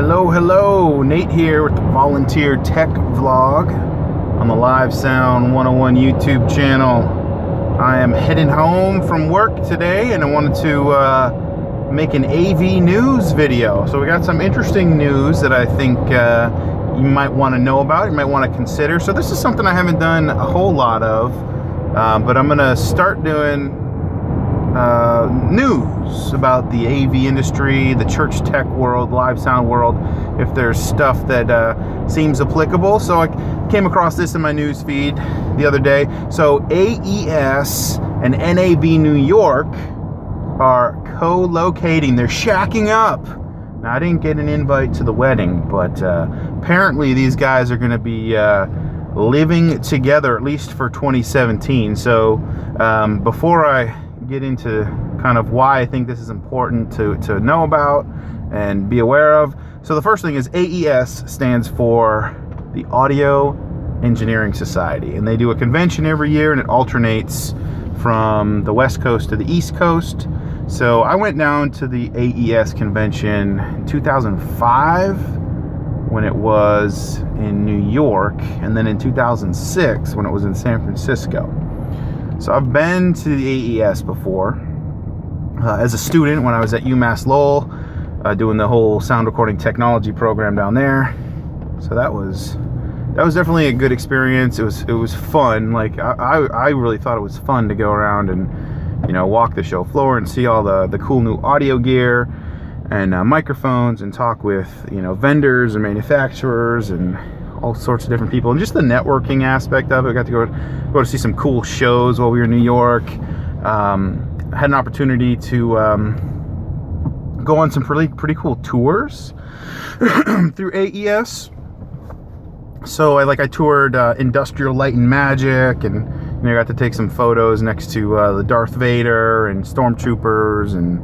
Hello, Nate here with the Volunteer Tech Vlog on the Live Sound 101 YouTube channel. I am heading home from work today and I wanted to make an AV news video. So we got some interesting news that I think you might want to know about, you might want to consider. So this is something I haven't done a whole lot of, but I'm going to start doing news about the AV industry, the church tech world, live sound world, if there's stuff that seems applicable. So I came across this in my news feed the other day. So AES and NAB New York are co-locating, they're shacking up. Now, I didn't get an invite to the wedding, but apparently these guys are going to be living together at least for 2017. So before I get into kind of why I think this is important to know about and be aware of. So the first thing is AES stands for the Audio Engineering Society, and they do a convention every year and it alternates from the West Coast to the East Coast. So I went down to the AES convention in 2005 when it was in New York, and then in 2006 when it was in San Francisco. So I've been to the AES before as a student when I was at UMass Lowell doing the whole sound recording technology program down there. So that was definitely a good experience. It was fun. Like I really thought it was fun to go around and walk the show floor and see all the cool new audio gear and microphones and talk with vendors and manufacturers and all sorts of different people, and just the networking aspect of it. I got to go to see some cool shows while we were in New York. Had an opportunity to go on some pretty cool tours through AES. So I toured Industrial Light and Magic, and I got to take some photos next to the Darth Vader and Stormtroopers, and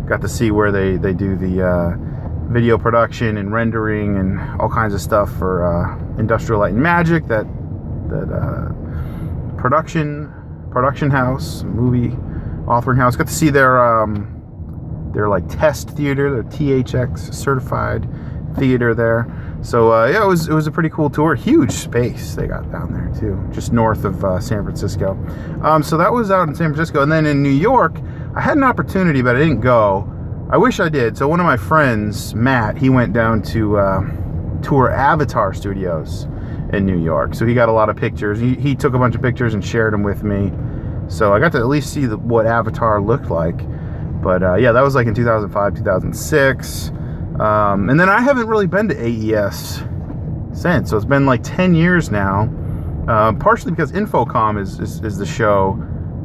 got to see where they do the video production and rendering and all kinds of stuff for Industrial Light and Magic, that production house, movie authoring house. Got to see their like test theater, their THX certified theater there. So yeah, it was a pretty cool tour. Huge space they got down there too, just north of San Francisco. So that was out in San Francisco, and then in New York, I had an opportunity, but I didn't go. I wish I did. So one of my friends, Matt, he went down to tour Avatar Studios in New York. So he got a lot of pictures. He took a bunch of pictures and shared them with me. So I got to at least see what Avatar looked like. But yeah, that was like in 2005, 2006. And then I haven't really been to AES since. So it's been like 10 years now. Partially because Infocom is the show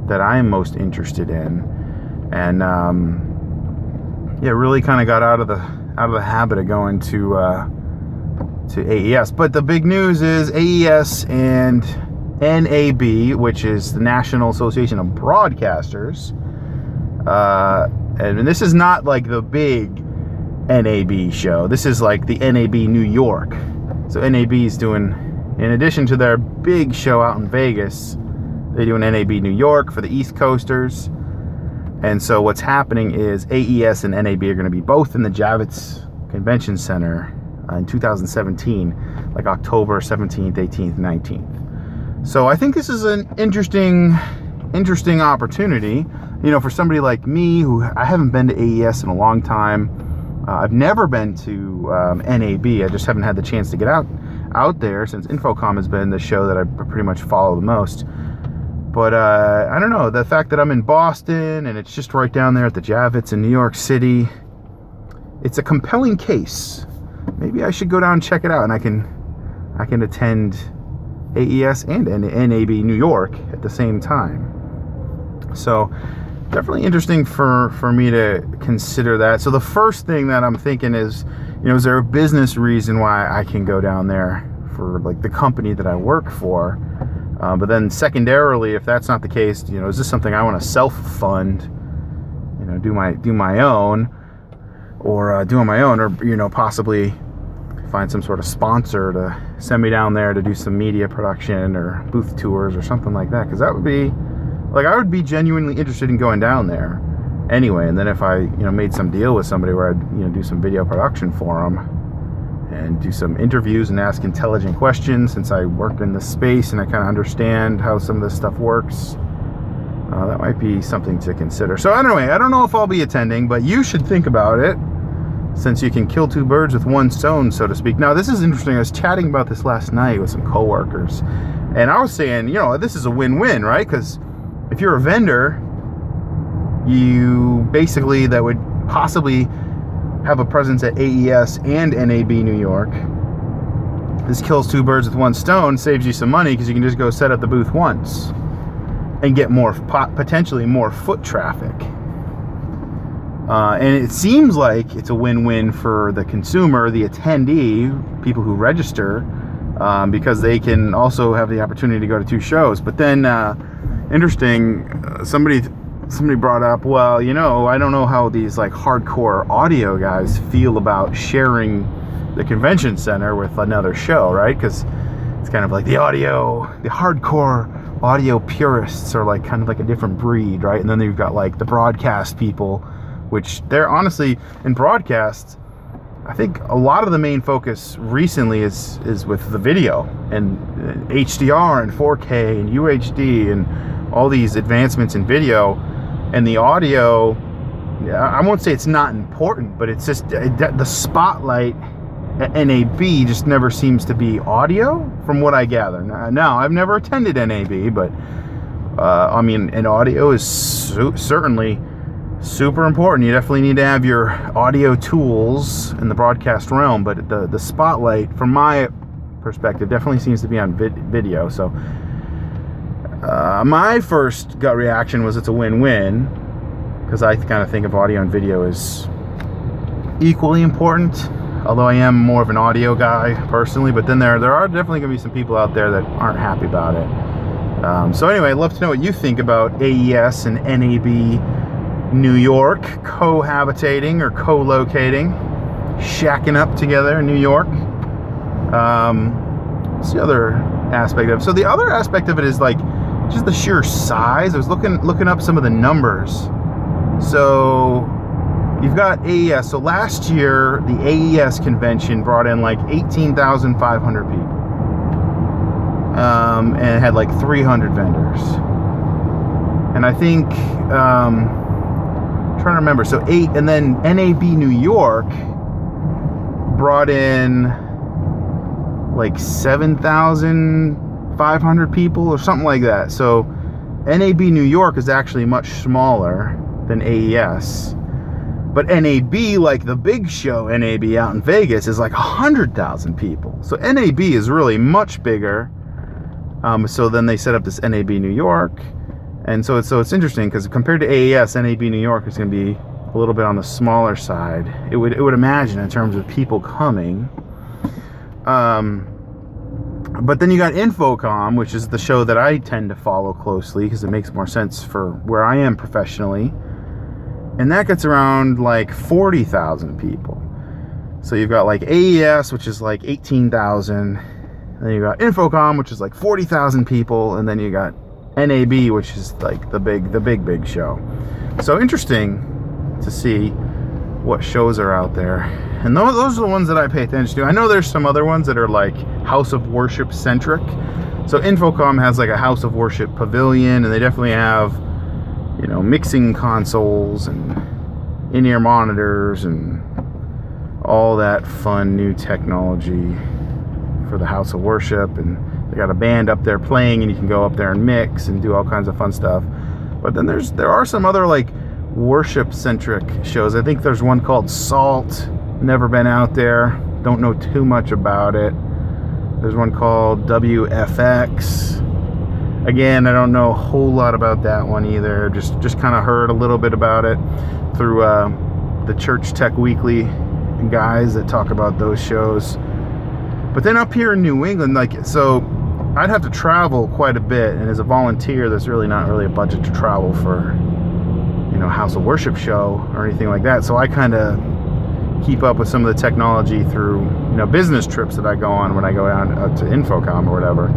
that I am most interested in. And yeah, really kind of got out of the habit of going to AES. But the big news is AES and NAB, which is the National Association of Broadcasters, and this is not like the big NAB show. This is like the NAB New York. So NAB is doing, in addition to their big show out in Vegas, they do an NAB New York for the East Coasters. And so what's happening is AES and NAB are going to be both in the Javits Convention Center in 2017, like October 17th, 18th, 19th. So I think this is an interesting opportunity, for somebody like me who I haven't been to AES in a long time. I've never been to NAB. I just haven't had the chance to get out there since Infocom has been the show that I pretty much follow the most. But I don't know, the fact that I'm in Boston and it's just right down there at the Javits in New York City, it's a compelling case. Maybe I should go down and check it out, and I can attend AES and NAB New York at the same time. So definitely interesting for me to consider that. So the first thing that I'm thinking is, is there a business reason why I can go down there for like the company that I work for? But then secondarily, if that's not the case, is this something I want to self-fund, do my own, or do on my own, or, possibly find some sort of sponsor to send me down there to do some media production or booth tours or something like that. Because that would be, I would be genuinely interested in going down there anyway. And then if I, made some deal with somebody where I'd, do some video production for them, and do some interviews and ask intelligent questions, since I work in this space and I kind of understand how some of this stuff works. That might be something to consider. So anyway, I don't know if I'll be attending, but you should think about it, since you can kill two birds with one stone, so to speak. Now, this is interesting. I was chatting about this last night with some coworkers, and I was saying, this is a win-win, right? Because if you're a vendor, you basically, that would possibly have a presence at AES and NAB New York. This kills two birds with one stone, saves you some money because you can just go set up the booth once and get potentially more foot traffic. And it seems like it's a win-win for the consumer, the attendee, people who register, because they can also have the opportunity to go to two shows. But then, interesting, somebody brought up, well, I don't know how these like hardcore audio guys feel about sharing the convention center with another show, right? Because it's kind of like the hardcore audio purists are like kind of like a different breed, right? And then you've got like the broadcast people, which they're honestly, in broadcasts, I think a lot of the main focus recently is with the video and HDR and 4K and UHD and all these advancements in video. And the audio, I won't say it's not important, but it's just the spotlight at NAB just never seems to be audio, from what I gather. Now, I've never attended NAB, but and audio is certainly super important. You definitely need to have your audio tools in the broadcast realm, but the spotlight, from my perspective, definitely seems to be on video. So my first gut reaction was it's a win-win, because I kind of think of audio and video as equally important, although I am more of an audio guy personally. But then there are definitely going to be some people out there that aren't happy about it. So anyway, I'd love to know what you think about AES and NAB New York cohabitating or co-locating, shacking up together in New York. What's the other aspect of it? So the other aspect of it is like just the sheer size. I was looking up some of the numbers. So you've got AES. So last year, the AES convention brought in like 18,500 people. And it had like 300 vendors. And I think, trying to remember, so 8, and then NAB New York brought in like 7,500 people or something like that. So NAB New York is actually much smaller than AES, but NAB, like the big show NAB out in Vegas, is like 100,000 people. So NAB is really much bigger. So then they set up this NAB New York. And so it's interesting, because compared to AES, NAB New York is going to be a little bit on the smaller side. It would imagine, in terms of people coming. But then you got Infocom, which is the show that I tend to follow closely because it makes more sense for where I am professionally. And that gets around like 40,000 people. So you've got like AES, which is like 18,000. Then you got Infocom, which is like 40,000 people. And then you got NAB, which is like the big show. So interesting to see what shows are out there, and those are the ones that I pay attention to. I know there's some other ones that are like House of Worship centric. So Infocom has like a House of Worship pavilion, and they definitely have, mixing consoles and in-ear monitors and all that fun new technology for the House of Worship. And they got a band up there playing, and you can go up there and mix and do all kinds of fun stuff. But then there are some other like worship centric shows. I think there's one called Salt. Never been out there, don't know too much about it. There's one called WFX. Again, I don't know a whole lot about that one either. Just kind of heard a little bit about it through the Church Tech Weekly guys that talk about those shows. But then up here in New England, so I'd have to travel quite a bit, and as a volunteer, there's really not a budget to travel for, House of Worship show or anything like that. So I kind of keep up with some of the technology through, business trips that I go on when I go out to Infocom or whatever.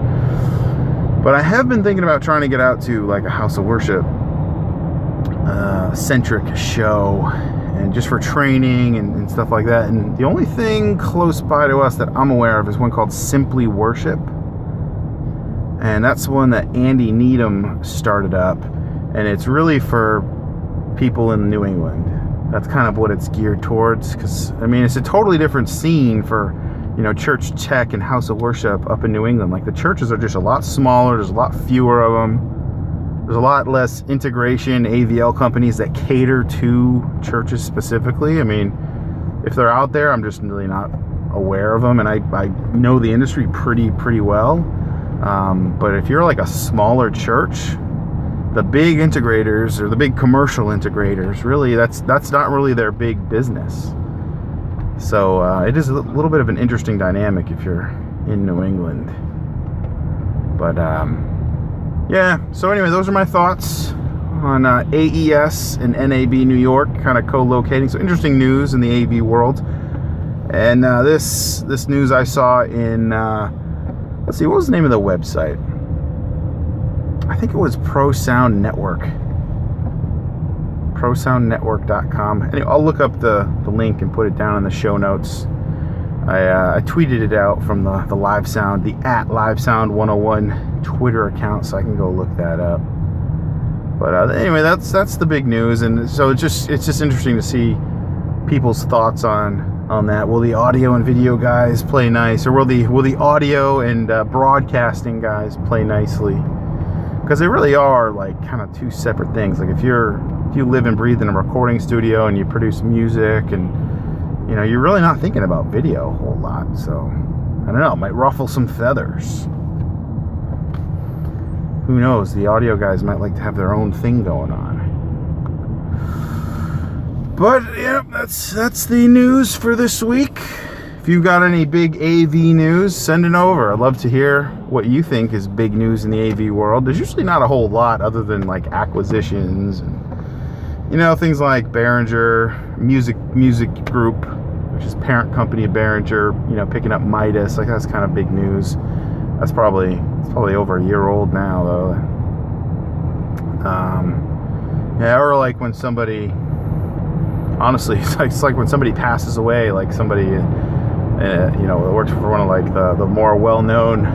But I have been thinking about trying to get out to like a House of Worship centric show and just for training and stuff like that. And the only thing close by to us that I'm aware of is one called Simply Worship, and that's one that Andy Needham started up, and it's really for people in New England. That's kind of what it's geared towards, because I mean, it's a totally different scene for, you know, church tech and house of worship up in New England. Like, the churches are just a lot smaller, there's a lot fewer of them, there's a lot less integration, AVL companies that cater to churches specifically. I mean, if they're out there, I'm just really not aware of them, and I know the industry pretty well. But if you're like a smaller church, the big integrators or the big commercial integrators, really, that's not really their big business. So it is a little bit of an interesting dynamic if you're in New England. But yeah, so anyway, those are my thoughts on AES and NAB New York kind of co-locating. So interesting news in the AV world. And this news I saw in let's see, what was the name of the website? I think it was Pro Sound Network. ProSoundNetwork.com. Anyway, I'll look up the link and put it down in the show notes. I tweeted it out from the Live Sound, the @LiveSound101 Twitter account, so I can go look that up. But anyway, that's the big news, and so it's just interesting to see people's thoughts on that. Will the audio and video guys play nice, or will the audio and broadcasting guys play nicely? Because they really are like kind of two separate things. Like, if you live and breathe in a recording studio and you produce music, and you know, you're really not thinking about video a whole lot. So I don't know, it might ruffle some feathers. Who knows? The audio guys might like to have their own thing going on. But yeah, that's the news for this week. If you've got any big AV news, send it over. I'd love to hear what you think is big news in the AV world. There's usually not a whole lot other than like acquisitions and, you know, things like Behringer Music Group, which is parent company of Behringer, you know, picking up Midas. Like, that's kind of big news. It's probably over a year old now, though. Yeah, or like when somebody, honestly, it's like when somebody passes away, like somebody, you know, that works for one of like the more well-known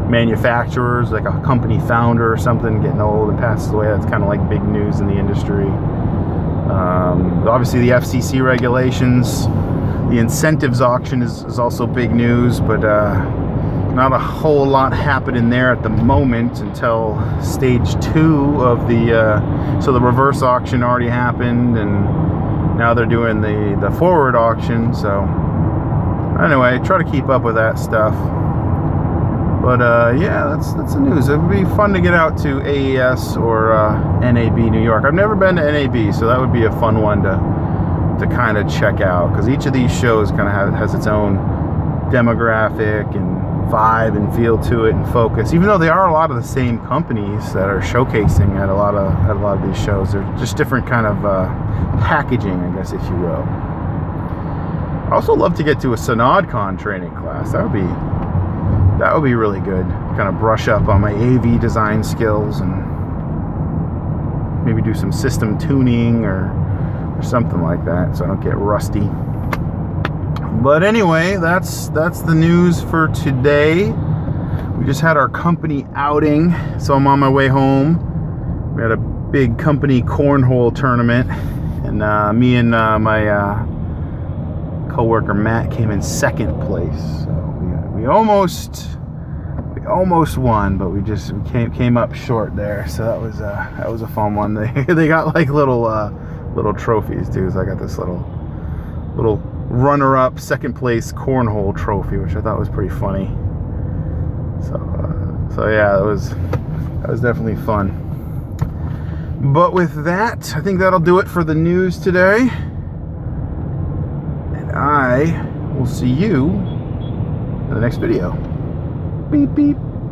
manufacturers, like a company founder or something, getting old and passes away. That's kind of like big news in the industry. Obviously, the FCC regulations, the incentives auction is also big news, but not a whole lot happening there at the moment until stage 2 of so the reverse auction already happened, and now they're doing the forward auction. So anyway, try to keep up with that stuff. But yeah, that's the news. It would be fun to get out to AES or NAB New York. I've never been to NAB, so that would be a fun one to kind of check out, because each of these shows kind of has its own demographic and vibe and feel to it and focus. Even though they are a lot of the same companies that are showcasing at a lot of these shows, they're just different kind of packaging, I guess, if you will. I also love to get to a SynodCon training class. That would be really good. Kind of brush up on my AV design skills and maybe do some system tuning or something like that, so I don't get rusty. But anyway, that's the news for today. We just had our company outing, so I'm on my way home. We had a big company cornhole tournament, and me and my co-worker Matt came in second place. So we almost won, but we came up short there. So that was a fun one. They got like little trophies too. So I got this little runner-up second place cornhole trophy, which I thought was pretty funny. So yeah, that was definitely fun. But with that, I think that'll do it for the news today. And I will see you in the next video. Beep beep.